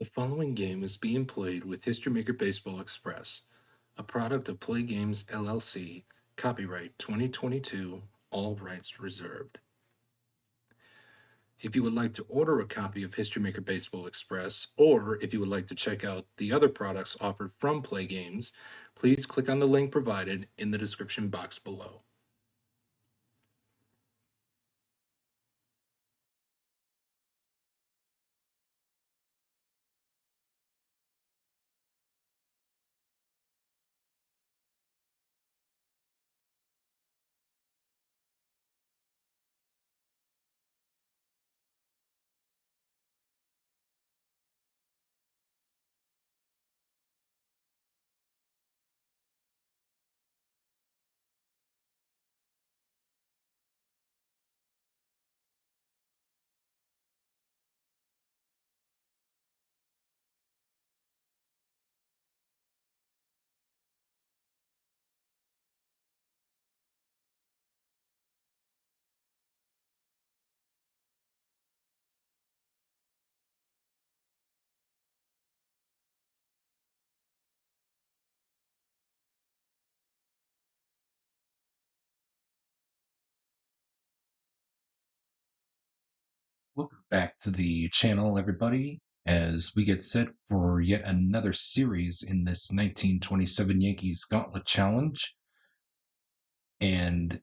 The following game is being played with History Maker Baseball Express, a product of Play Games LLC, copyright 2022, all rights reserved. If you would like to order a copy of History Maker Baseball Express, or if you would like to check out the other products offered from Play Games, please click on the link provided in the description box below. Welcome back to the channel, everybody, as we get set for yet another series in this 1927 Yankees Gauntlet Challenge. And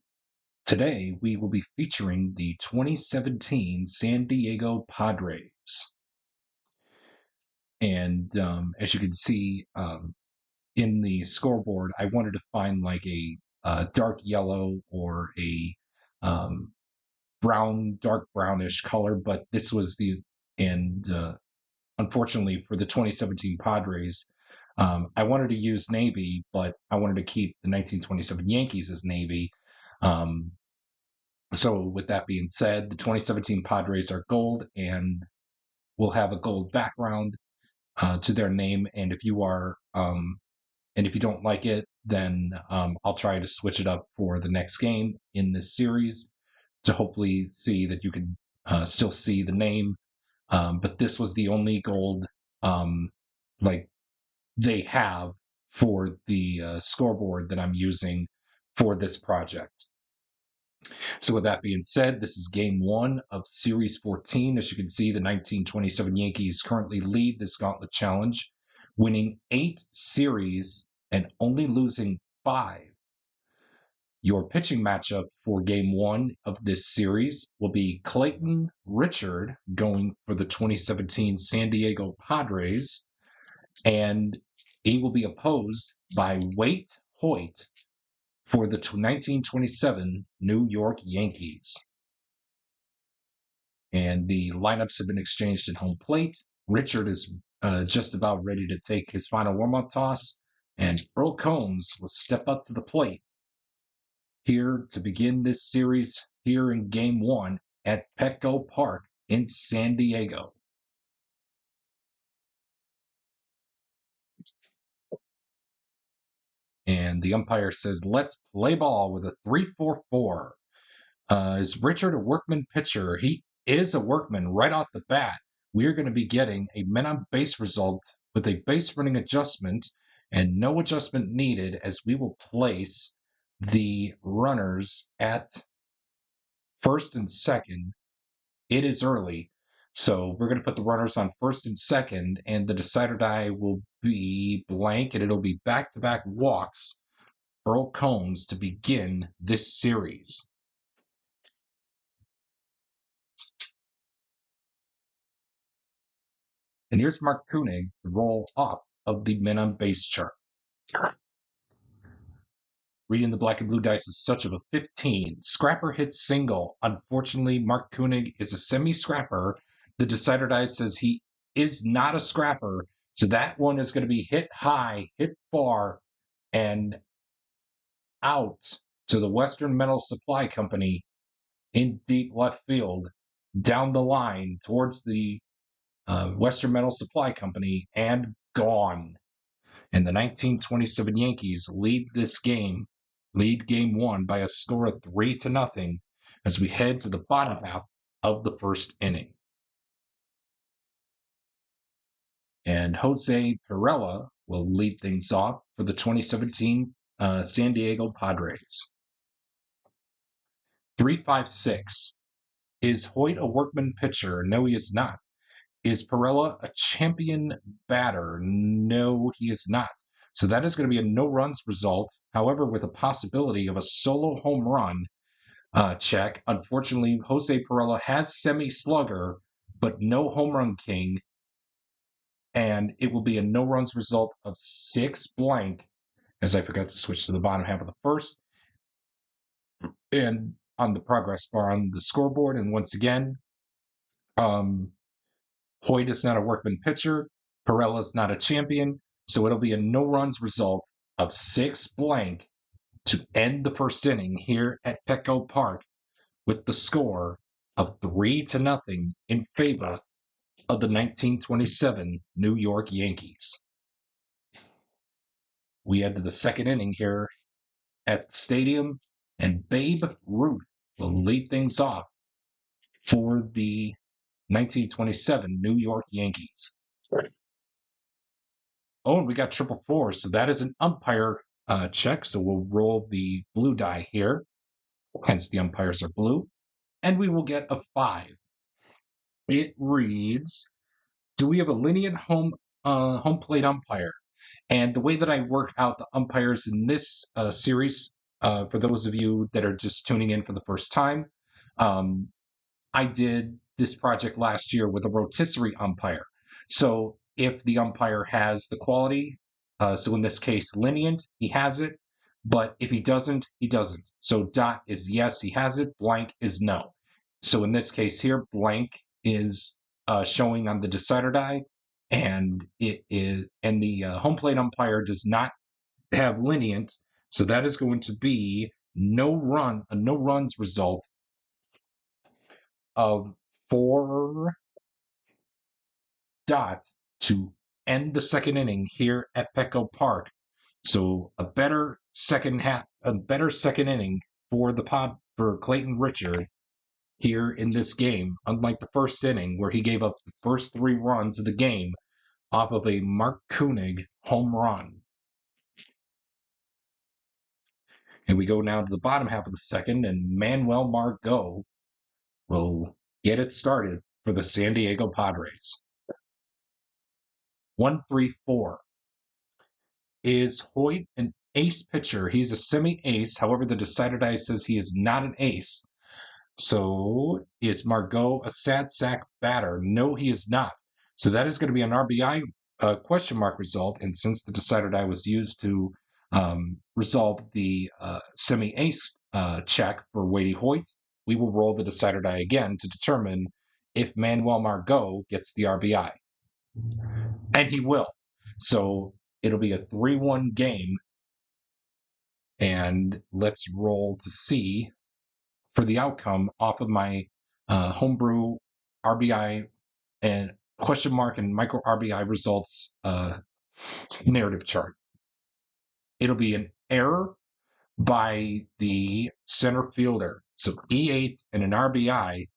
today we will be featuring the 2017 San Diego Padres. And as you can see in the scoreboard, I wanted to find like a dark yellow or a um, dark brownish color, but this was and unfortunately for the 2017 Padres, I wanted to use navy, but I wanted to keep the 1927 Yankees as navy. Um, so with that being said, the 2017 Padres are gold and will have a gold background to their name. And if you don't like it, then I'll try to switch it up for the next game in this series to hopefully see that you can still see the name. But this was the only gold like they have for the scoreboard that I'm using for this project. So with that being said, this is game one of Series 14. As you can see, the 1927 Yankees currently lead this Gauntlet Challenge, winning 8 series and only losing 5. Your pitching matchup for game one of this series will be Clayton Richard going for the 2017 San Diego Padres, and he will be opposed by Waite Hoyt for the 1927 New York Yankees. And the lineups have been exchanged at home plate. Richard is just about ready to take his final warm-up toss, and Earl Combs will step up to the plate here to begin this series here in game one at Petco Park in San Diego. And the umpire says, let's play ball with a 3-4-4. Is Richard a workman pitcher? He is a workman right off the bat. We are going to be getting a men on base result with a base running adjustment and no adjustment needed, as we will place the runners at first and second. It is early, so we're going to put the runners on first and second, and the decider die will be blank, and it'll be back-to-back walks for Earl Combs to begin this series. And here's Mark Koenig to roll off of the men on base chart. Reading the black and blue dice is such of a 15. Scrapper hits single. Unfortunately, Mark Koenig is a semi-scrapper. The decider die says he is not a scrapper. So that one is going to be hit high, hit far, and out to the Western Metal Supply Company in deep left field, down the line towards the Western Metal Supply Company, and gone. And the 1927 Yankees lead game one by a score of 3-0 as we head to the bottom half of the first inning. And Jose Perella will lead things off for the 2017 San Diego Padres. 356. Is Hoyt a workman pitcher? No, he is not. Is Perella a champion batter? No, he is not. So that is going to be a no runs result. However, with a possibility of a solo home run check. Unfortunately, Jose Perella has semi slugger, but no home run king. And it will be a no runs result of 6 blank, as I forgot to switch to the bottom half of the first. And on the progress bar on the scoreboard. And once again, Hoyt is not a workman pitcher. Perella is not a champion. So it'll be a no runs result of 6 blank to end the first inning here at Petco Park with the score of 3-0 in favor of the 1927 New York Yankees. We head to the second inning here at the stadium, and Babe Ruth will lead things off for the 1927 New York Yankees. Oh, and we got 444, so that is an umpire check, so we'll roll the blue die here, hence the umpires are blue, and we will get a 5. It reads, do we have a lenient home plate umpire? And the way that I work out the umpires in this series, for those of you that are just tuning in for the first time, I did this project last year with a rotisserie umpire. So if the umpire has the quality, so in this case, lenient, he has it. But if he doesn't, he doesn't. So dot is yes, he has it. Blank is no. So in this case here, blank is showing on the decider die, and the home plate umpire does not have lenient, so that is going to be a no runs result of 4 dot to end the second inning here at Petco Park. So a better second inning for Clayton Richard here in this game, unlike the first inning where he gave up the first 3 runs of the game off of a Mark Koenig home run. And we go now to the bottom half of the second, and Manuel Margot will get it started for the San Diego Padres. 134. Is Hoyt an ace pitcher? He's a semi-ace. However, the decider die says he is not an ace. So is Margot a sad sack batter? No, he is not. So that is going to be an RBI question mark result. And since the decider die was used to resolve the semi-ace check for Wadey Hoyt, we will roll the decider die again to determine if Manuel Margot gets the RBI. And he will. So it'll be a 3-1 game. And let's roll to see for the outcome off of my homebrew RBI and question mark and micro RBI results narrative chart. It'll be an error by the center fielder. So E8 and an RBI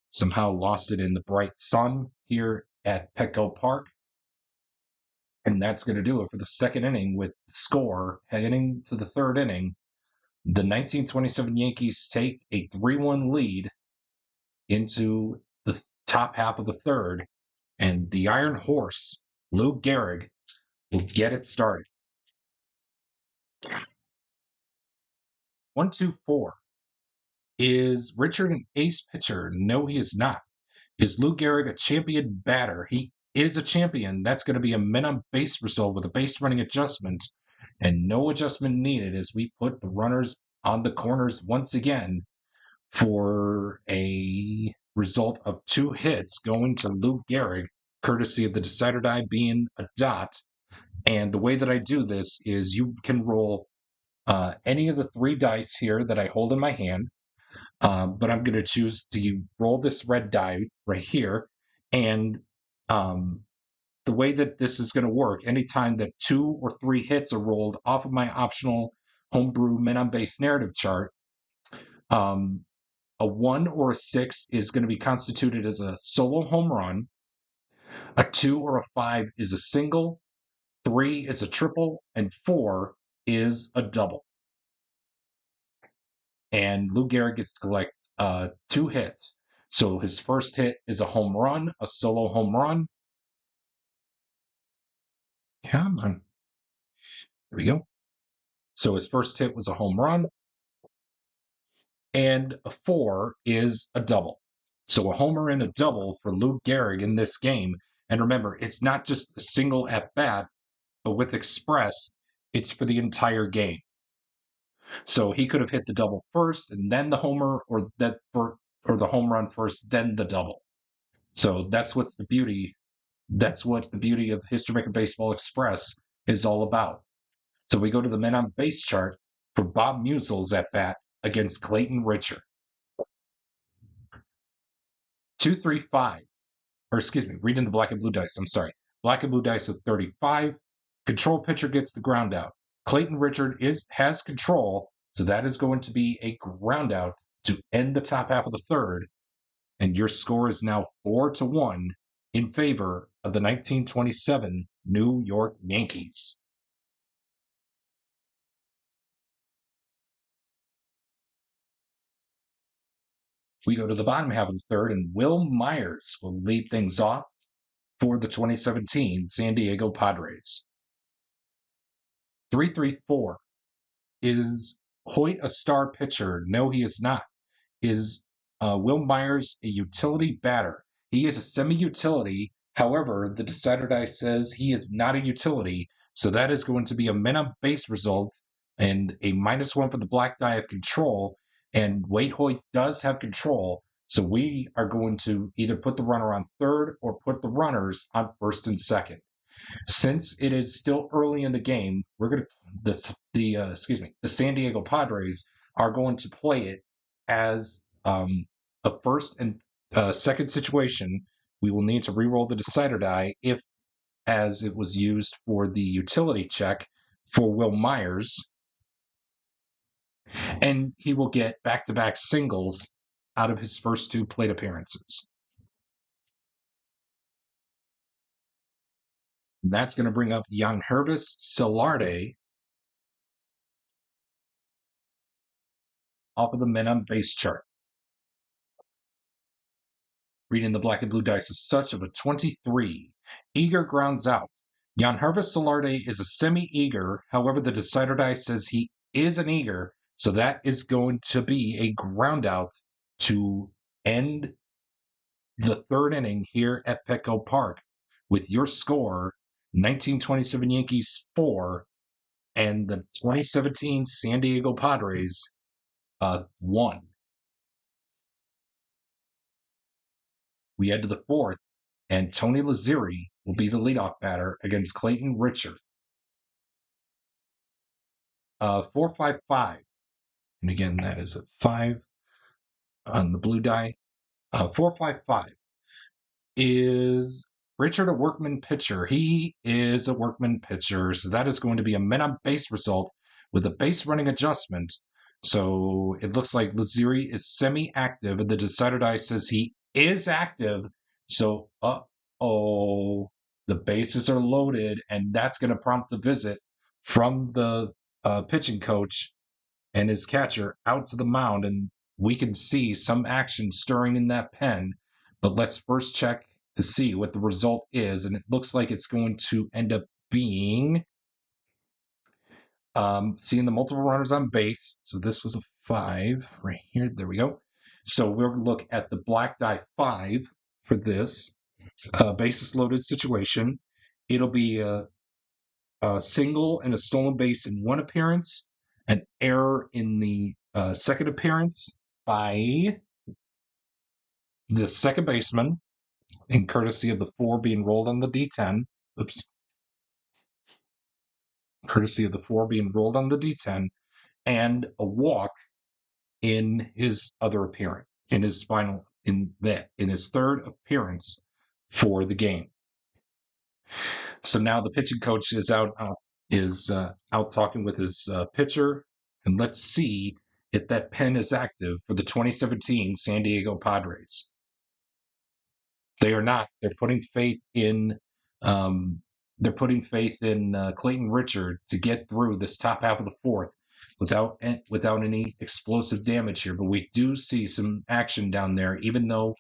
somehow lost it in the bright sun here at Petco Park. And that's going to do it for the second inning with the score heading to the third inning. The 1927 Yankees take a 3-1 lead into the top half of the third, and the Iron Horse, Lou Gehrig, will get it started. 124. Is Richard an ace pitcher? No, he is not. Is Lou Gehrig a champion batter? He is a champion. That's going to be a men on base result with a base running adjustment, and no adjustment needed as we put the runners on the corners once again for a result of 2 hits going to Lou Gehrig, courtesy of the decider die being a dot. And the way that I do this is you can roll any of the 3 dice here that I hold in my hand, but I'm going to choose to roll this red die right here. And the way that this is going to work, anytime that 2 or 3 hits are rolled off of my optional homebrew men on base narrative chart, a 1 or a 6 is going to be constituted as a solo home run. A 2 or a 5 is a single, 3 is a triple, and 4 is a double. And Lou Gehrig gets to collect 2 hits. So his first hit is a home run, a solo home run. Come on. There we go. So his first hit was a home run, and a 4 is a double. So a homer and a double for Lou Gehrig in this game. And remember, it's not just a single at bat, but with Express, it's for the entire game. So he could have hit the double first and then the homer, or the home run first, then the double. So that's what's the beauty. That's what the beauty of History Maker Baseball Express is all about. So we go to the men on base chart for Bob Musil's at bat against Clayton Richard. 235, or excuse me, reading the black and blue dice. I'm sorry. Black and blue dice of 35. Control pitcher gets the ground out. Clayton Richard has control, so that is going to be a ground out to end the top half of the third. And your score is now 4-1 in favor of the 1927 New York Yankees. We go to the bottom half of the third, and Will Myers will lead things off for the 2017 San Diego Padres. 334. Is Hoyt a star pitcher? No, he is not. Is Will Myers a utility batter? He is a semi-utility. However, the decider die says he is not a utility, so that is going to be a men on base result and a -1 for the black die of control. And Wade Hoyt does have control, so we are going to either put the runner on third or put the runners on first and second. Since it is still early in the game, we're going to the San Diego Padres are going to play it as a first and second situation. We will need to re-roll the decider die if, as it was used for the utility check for Will Myers, and he will get back-to-back singles out of his first 2 plate appearances. And that's going to bring up Yangervis Solarte off of the men on base chart. Reading the black and blue dice is such of a 23. Eager grounds out. Yangervis Solarte is a semi-eager. However, the decider die says he is an eager, so that is going to be a ground out to end the third inning here at Petco Park with your score 1927 Yankees 4 and the 2017 San Diego Padres 1. We head to the fourth, and Tony Lazzeri will be the leadoff batter against Clayton Richard. 4-5-5. And again, that is a 5 on the blue die. 4-5-5. Is Richard a workman pitcher? He is a workman pitcher, so that is going to be a men on base result with a base running adjustment. So it looks like Lazzeri is semi-active, and the decider die says he is active. So, the bases are loaded, and that's going to prompt the visit from the pitching coach and his catcher out to the mound, and we can see some action stirring in that pen. But let's first check to see what the result is, and it looks like it's going to end up being seeing the multiple runners on base. So this was a 5 right here. There we go. So we'll look at the black die 5 for this bases loaded situation. It'll be a single and a stolen base in one appearance, an error in the second appearance by the second baseman, in courtesy of the 4 being rolled on the D10. Oops. Courtesy of the 4 being rolled on the D10, and a walk in his other appearance, in his third appearance for the game. So now the pitching coach is out talking with his pitcher, and let's see if that pen is active for the 2017 San Diego Padres. They are not. They're putting faith in Clayton Richard to get through this top half of the fourth without any explosive damage here. But we do see some action down there, even though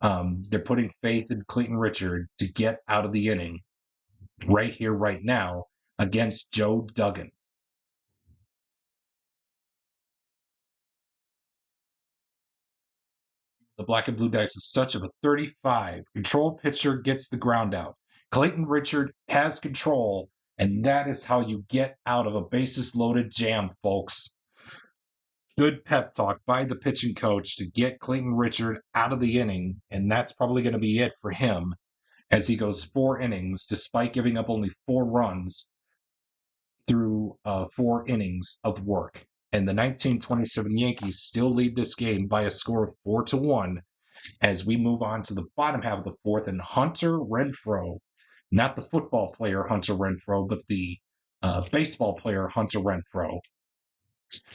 they're putting faith in Clayton Richard to get out of the inning right here, right now, against Joe Duggan. The black and blue dice is such of a 35. Control pitcher gets the ground out. Clayton Richard has control, and that is how you get out of a bases loaded jam, folks. Good pep talk by the pitching coach to get Clayton Richard out of the inning, and that's probably going to be it for him as he goes 4 innings, despite giving up only 4 runs through 4 innings of work. And the 1927 Yankees still lead this game by a score of 4-1 as we move on to the bottom half of the fourth. And Hunter Renfroe, not the football player Hunter Renfroe, but the baseball player Hunter Renfroe,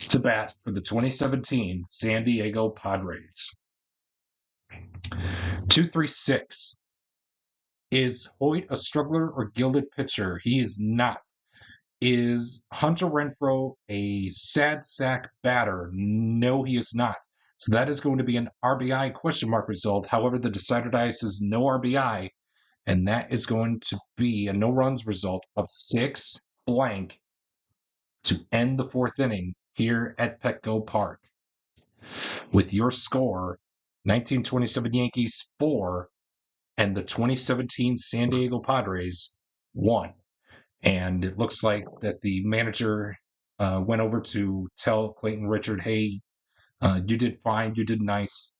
to bat for the 2017 San Diego Padres. 236. Is Hoyt a struggler or gilded pitcher? He is not. Is Hunter Renfroe a sad sack batter? No, he is not. So that is going to be an RBI question mark result. However, the decider die says no RBI, and that is going to be a no runs result of 6 blank to end the 4th inning here at Petco Park. With your score, 1927 Yankees 4 and the 2017 San Diego Padres 1. And it looks like that the manager went over to tell Clayton Richard, hey, you did fine, you did nice.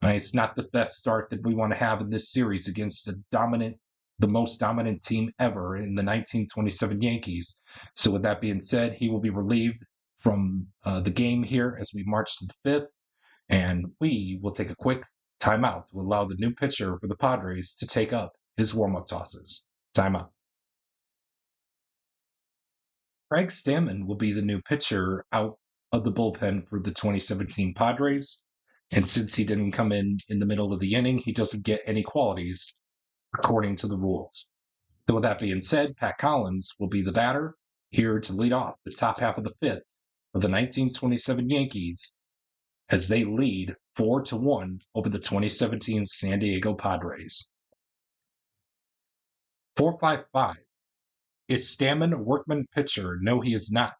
It's not the best start that we want to have in this series against the most dominant team ever in the 1927 Yankees. So with that being said, he will be relieved from the game here as we march to the 5th. And we will take a quick timeout to allow the new pitcher for the Padres to take up his warm-up tosses. Timeout. Craig Stammen will be the new pitcher out of the bullpen for the 2017 Padres. And since he didn't come in the middle of the inning, he doesn't get any qualities according to the rules. So with that being said, Pat Collins will be the batter here to lead off the top half of the 5th of the 1927 Yankees as they lead 4-1 over the 2017 San Diego Padres. 455. Is Stammen a workman pitcher? No, he is not.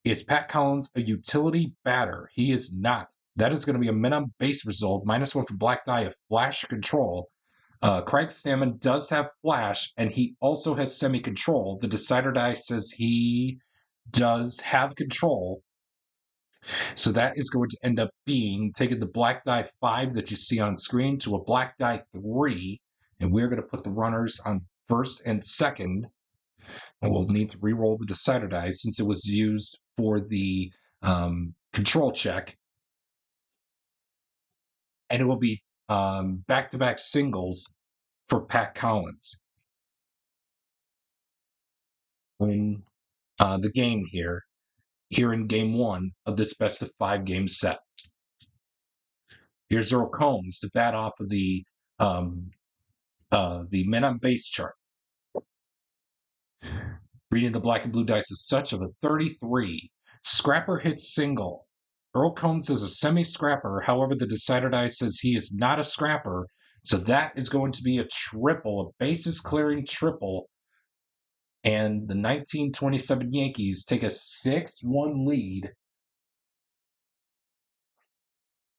Is Pat Collins a utility batter? He is not. That is going to be a minimum base result, -1 for black die of flash control. Craig Stammen does have flash, and he also has semi-control. The decider die says he does have control. So that is going to end up being taking the black die 5 that you see on screen to a black die 3. And we're going to put the runners on first and second. And we'll need to re-roll the decider die since it was used for the control check. And it will be back-to-back singles for Pat Collins in the game here in game 1 of this best-of-5 game set. Here's Earl Combs to bat off of the men on base chart. Reading the black and blue dice is such of a 33. Scrapper hits single. Earl Combs is a semi-scrapper. However, the decider die says he is not a scrapper. So that is going to be a triple, a bases clearing triple. And the 1927 Yankees take a 6-1 lead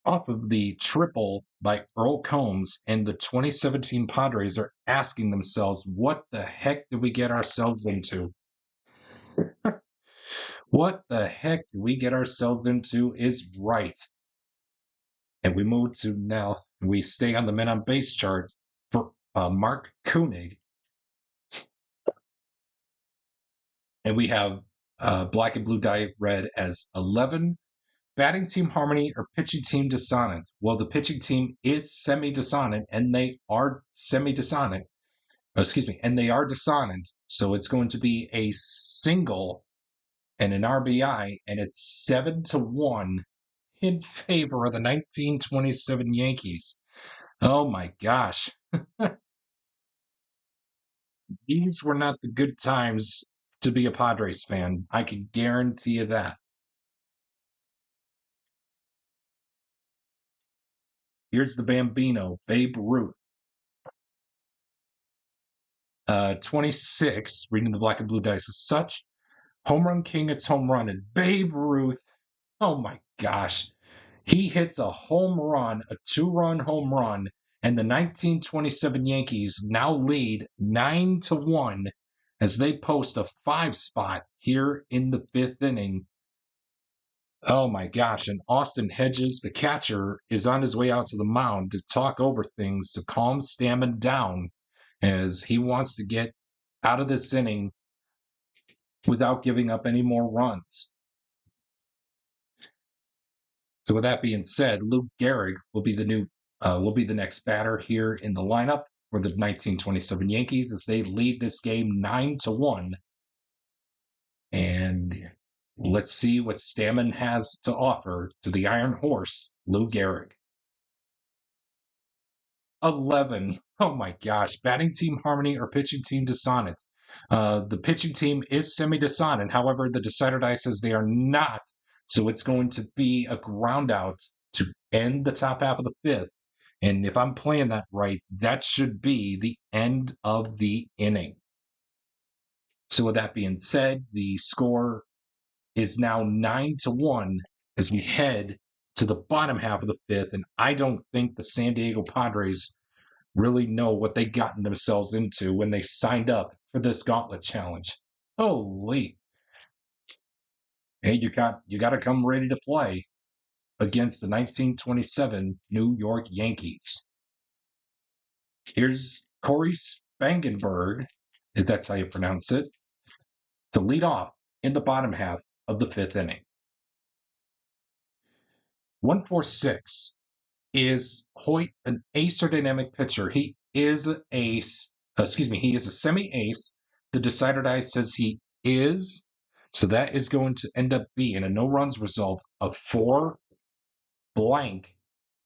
off of the triple by Earl Combs. And the 2017 Padres are asking themselves, what the heck did we get ourselves into? What the heck did we get ourselves into is right. And we move to now, we stay on the men on base chart for Mark Koenig. And we have black and blue die red as 11. Batting team harmony or pitching team dissonant. Well, the pitching team is semi-dissonant, and they are semi-dissonant. And they are dissonant. So it's going to be a single and an RBI, and it's 7-1 in favor of the 1927 Yankees. Oh my gosh. These were not the good times to be a Padres fan. I can guarantee you that. Here's the Bambino, Babe Ruth. 26, reading the black and blue dice as such. Home run king, it's home run. And Babe Ruth, oh my gosh. He hits a home run, a 2-run home run, and the 1927 Yankees now lead 9-1 as they post a 5 spot here in the 5th inning. Oh my gosh. And Austin Hedges, the catcher, is on his way out to the mound to talk over things to calm Stammen down as he wants to get out of this inning without giving up any more runs. So with that being said, Luke Gehrig will be the next batter here in the lineup for the 1927 Yankees as they lead this game 9-1. And let's see what Stammen has to offer to the Iron Horse, Lou Gehrig. 11. Oh my gosh. Batting team harmony or pitching team dissonant? The pitching team is semi-dissonant. However, the decider die says they are not. So it's going to be a ground out to end the top half of the 5th. And if I'm playing that right, that should be the end of the inning. So with that being said, the score is now 9-1 as we head to the bottom half of the 5th. And I don't think the San Diego Padres really know what they gotten themselves into when they signed up for this Gauntlet challenge. Holy. Hey, you got to come ready to play against the 1927 New York Yankees. Here's Corey Spangenberg, if that's how you pronounce it, to lead off in the bottom half of the 5th inning. 146 is Hoyt, an ace or dynamic pitcher. He is an ace. He is a semi-ace. The decider die says he is. So that is going to end up being a no-runs result of 4 blank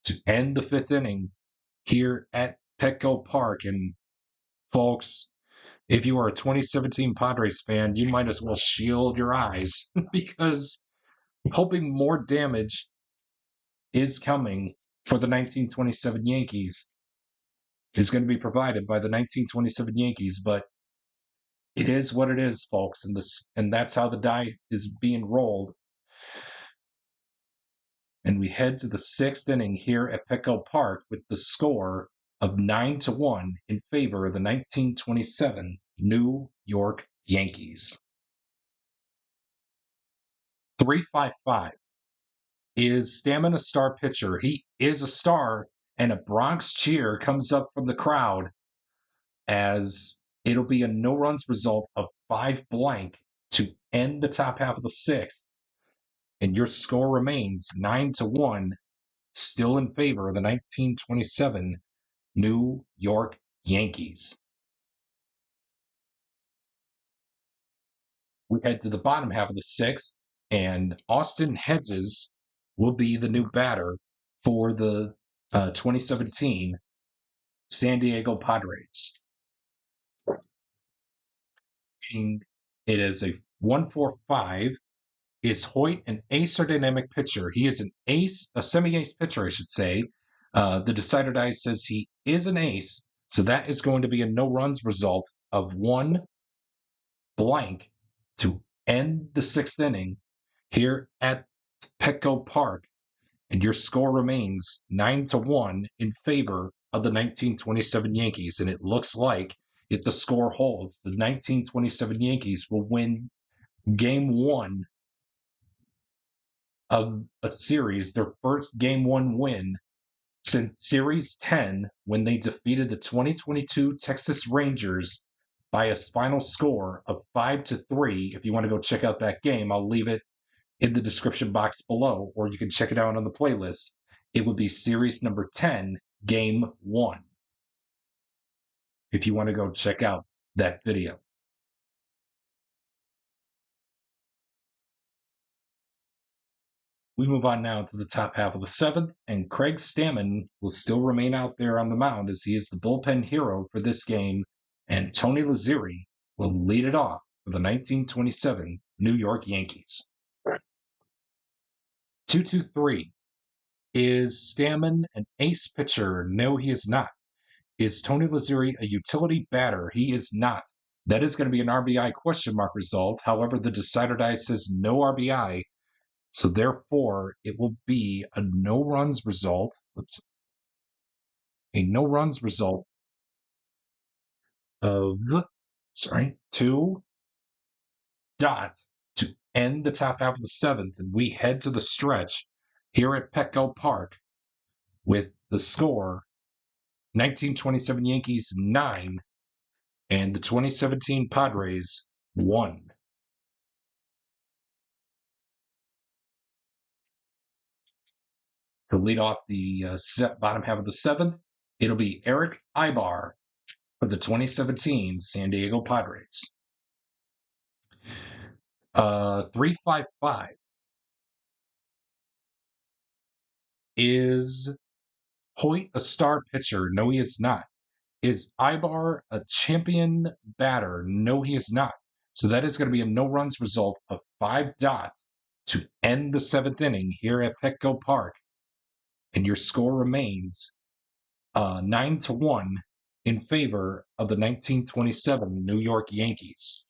to end the 5th inning here at Petco Park. And folks, if you are a 2017 Padres fan, you might as well shield your eyes because hoping more damage is coming for the 1927 Yankees is going to be provided by the 1927 Yankees, but it is what it is, folks, and that's how the die is being rolled. And we head to the 6th inning here at Petco Park with the score of 9-1 in favor of the 1927 New York Yankees. 355 is Stammen, a star pitcher. He is a star, and a Bronx cheer comes up from the crowd as it'll be a no runs result of 5 blank to end the top half of the 6th. And your score remains 9-1, still in favor of the 1927 New York Yankees. We head to the bottom half of the 6th, and Austin Hedges will be the new batter for the 2017 San Diego Padres. It is a 145. Is Hoyt an ace or dynamic pitcher? He is an ace, a semi-ace pitcher, I should say. The decider die says he is an ace, so that is going to be a no-runs result of 1 blank to end the 6th inning here at Petco Park, and your score remains 9-1 in favor of the 1927 Yankees. And it looks like if the score holds, the 1927 Yankees will win Game 1 of a series, their first Game 1 win since Series 10 when they defeated the 2022 Texas Rangers by a final score of 5-3. If you want to go check out that game, I'll leave it in the description box below, or you can check it out on the playlist. It would be Series number 10, Game 1, if you want to go check out that video. We move on now to the top half of the seventh, and Craig Stammen will still remain out there on the mound as he is the bullpen hero for this game, and Tony Lazzeri will lead it off for the 1927 New York Yankees. 2-2-3. Is Stammen an ace pitcher? No, he is not. Is Tony Lazzeri a utility batter? He is not. That is going to be an RBI question mark result. However, the decider die says no RBI. So therefore, it will be a no runs result. A no runs result of 2 dot to end the top half of the seventh, and we head to the stretch here at Petco Park with the score 1927 Yankees 9 and the 2017 Padres 1. To lead off the bottom half of the seventh, it'll be Eric Ibar for the 2017 San Diego Padres. 3-5-5. Is Hoyt a star pitcher? No, he is not. Is Ibar a champion batter? No, he is not. So that is going to be a no runs result of 5 to end the seventh inning here at Petco Park. And your score remains 9-1 in favor of the 1927 New York Yankees.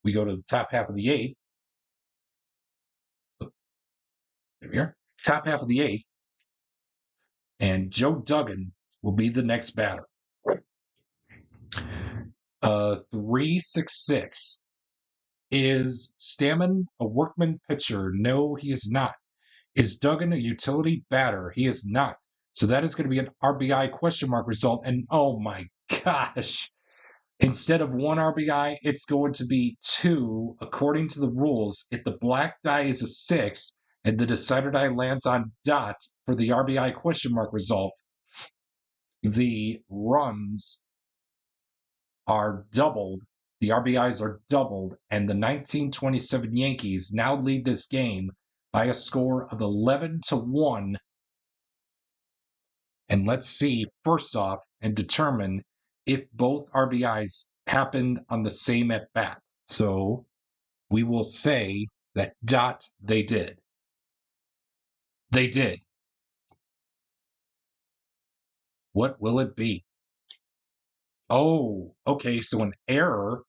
We go to the top half of the eighth. There we are. Top half of the eighth. And Joe Duggan will be the next batter. 3-6-6. Is Stammen a workman pitcher? No, he is not. Is Duggan a utility batter? He is not. So that is going to be an RBI question mark result. And oh my gosh, instead of 1 RBI, it's going to be 2 according to the rules. If the black die is a 6 and the decider die lands on dot for the RBI question mark result, the runs are doubled. The RBIs are doubled, and the 1927 Yankees now lead this game by a score of 11-1. And let's see, first off, and determine if both RBIs happened on the same at bat. So we will say that they did. They did. What will it be? Oh, okay, so an error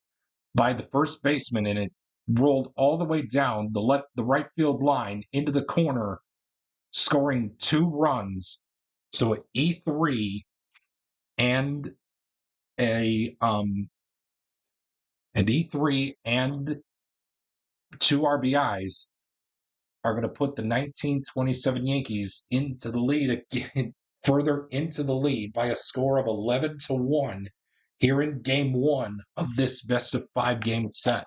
by the first baseman, and it rolled all the way down the right field line into the corner, scoring 2 runs. So an E3 and an E3 and 2 RBIs are going to put the 1927 Yankees into the lead again, further into the lead by a score of 11-1 here in Game 1 of this best of 5 game set.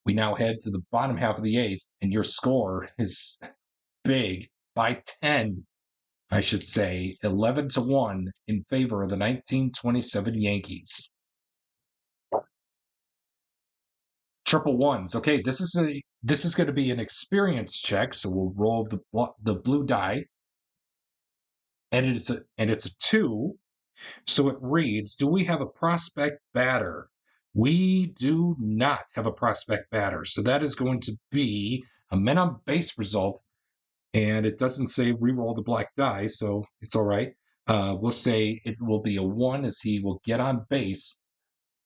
We now head to the bottom half of the eighth, and your score is big by 10, I should say, 11-1 in favor of the 1927 Yankees. Triple ones. Okay, this is going to be an experience check, so we'll roll the blue die, and it's a 2. So it reads: do we have a prospect batter? We do not have a prospect batter, so that is going to be a men on base result, and it doesn't say re-roll the black die, so it's all right. We'll say it will be a 1 as he will get on base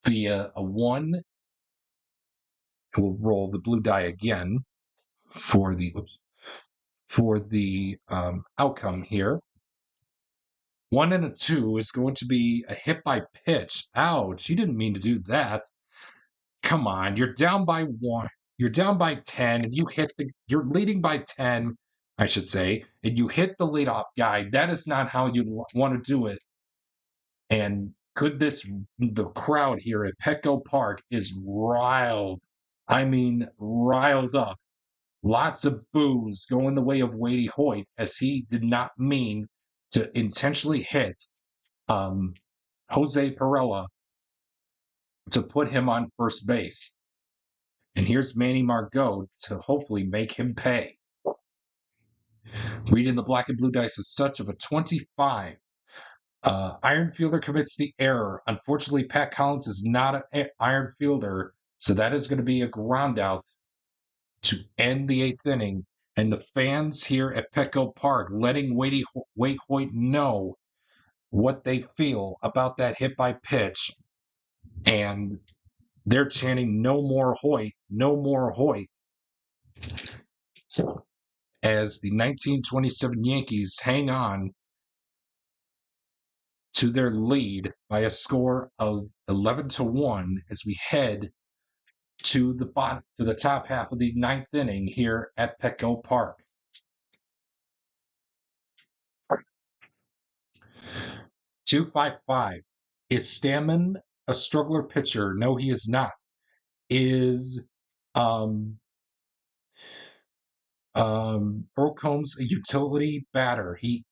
via a 1. We'll roll the blue die again for the outcome here. 1 and a 2 is going to be a hit by pitch. Ouch, you didn't mean to do that. Come on, you're down by 1. You're down by 10, and you're leading by 10, I should say, and you hit the leadoff guy. That is not how you want to do it. And the crowd here at Petco Park is riled. I mean, riled up. Lots of boos going the way of Wadey Hoyt, as he did not mean to intentionally hit Jose Perella to put him on first base. And here's Manny Margot to hopefully make him pay. Reading the black and blue dice is such of a 25. Iron fielder commits the error. Unfortunately, Pat Collins is not an iron fielder, so that is going to be a ground out to end the 8th inning. And the fans here at Petco Park letting Wade Hoyt know what they feel about that hit by pitch. And they're chanting, "No more Hoyt, no more Hoyt," as the 1927 Yankees hang on to their lead by a score of 11-1 as we head to the top half of the 9th inning here at Petco Park. .255. Is Stammen a struggler pitcher? No, he is not. Is Earl Combs a utility batter? He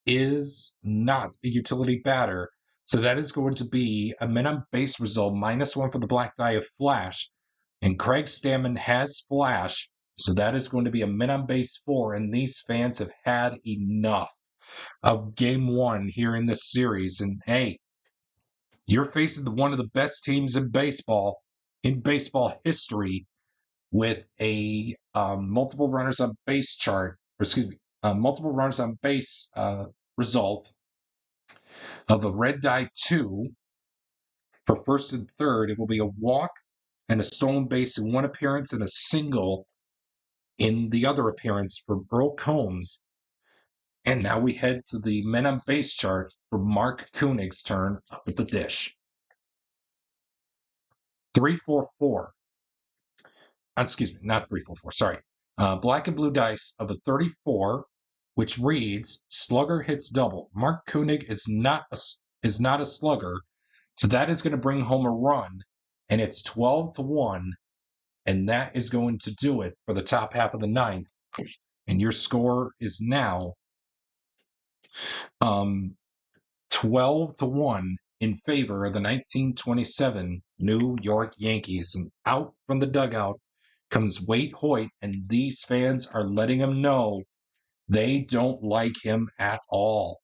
is not a utility batter. So that is going to be a men on base result, -1 for the black die of Flash. And Craig Stammen has Flash, so that is going to be a men on base 4. And these fans have had enough of game 1 here in this series. And hey, you're facing one of the best teams in baseball history, with a multiple runners on base multiple runners on base result of a red die 2 for first and third. It will be a walk and a stolen base in one appearance and a single in the other appearance for Earl Combs. And now we head to the men on base chart for Mark Koenig's turn up at the dish. 3-4-4. Excuse me, not 3-4-4. Sorry. Black and blue dice of a 34, which reads slugger hits double. Mark Koenig is not a slugger, so that is going to bring home a run, and it's 12-1, and that is going to do it for the top half of the 9th. And your score is now 12-1 in favor of the 1927 New York Yankees. And out from the dugout comes Wade Hoyt, and these fans are letting him know they don't like him at all.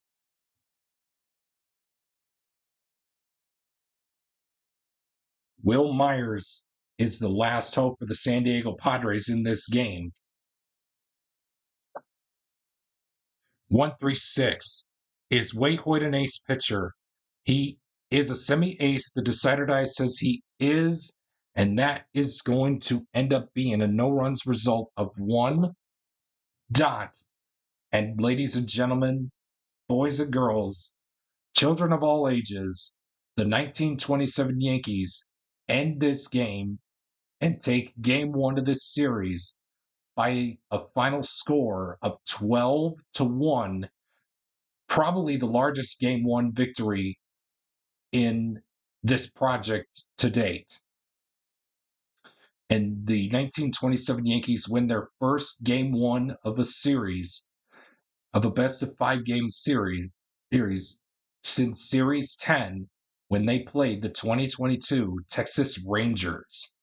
Will Myers is the last hope for the San Diego Padres in this game. 1-3-6. Is Wade Hoyt an ace pitcher? He is a semi-ace. The decider die says he is, and that is going to end up being a no-runs result of 1. And ladies and gentlemen, boys and girls, children of all ages, the 1927 Yankees end this game and take game 1 of this series by a final score of 12-1, probably the largest game 1 victory in this project to date. And the 1927 Yankees win their first game 1 of a series, of a best of 5 game series since Series 10, when they played the 2022 Texas Rangers.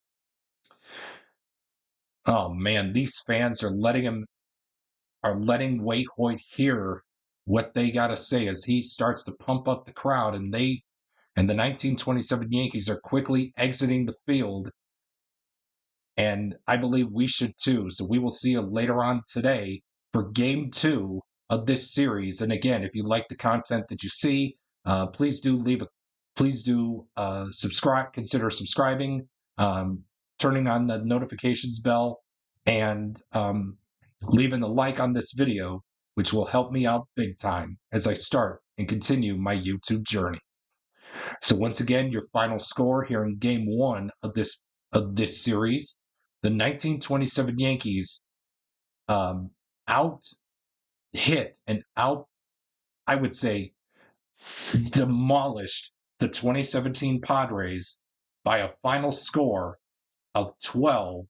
Oh man, these fans are letting Wade Hoyt hear what they gotta say as he starts to pump up the crowd, and the 1927 Yankees are quickly exiting the field. And I believe we should too. So we will see you later on today for game 2 of this series. And again, if you like the content that you see, please do subscribe, consider subscribing, turning on the notifications bell, and leaving a like on this video, which will help me out big time as I start and continue my YouTube journey. So once again, your final score here in game 1 of this series: the 1927 Yankees I would say, demolished the 2017 Padres by a final score of 12-1.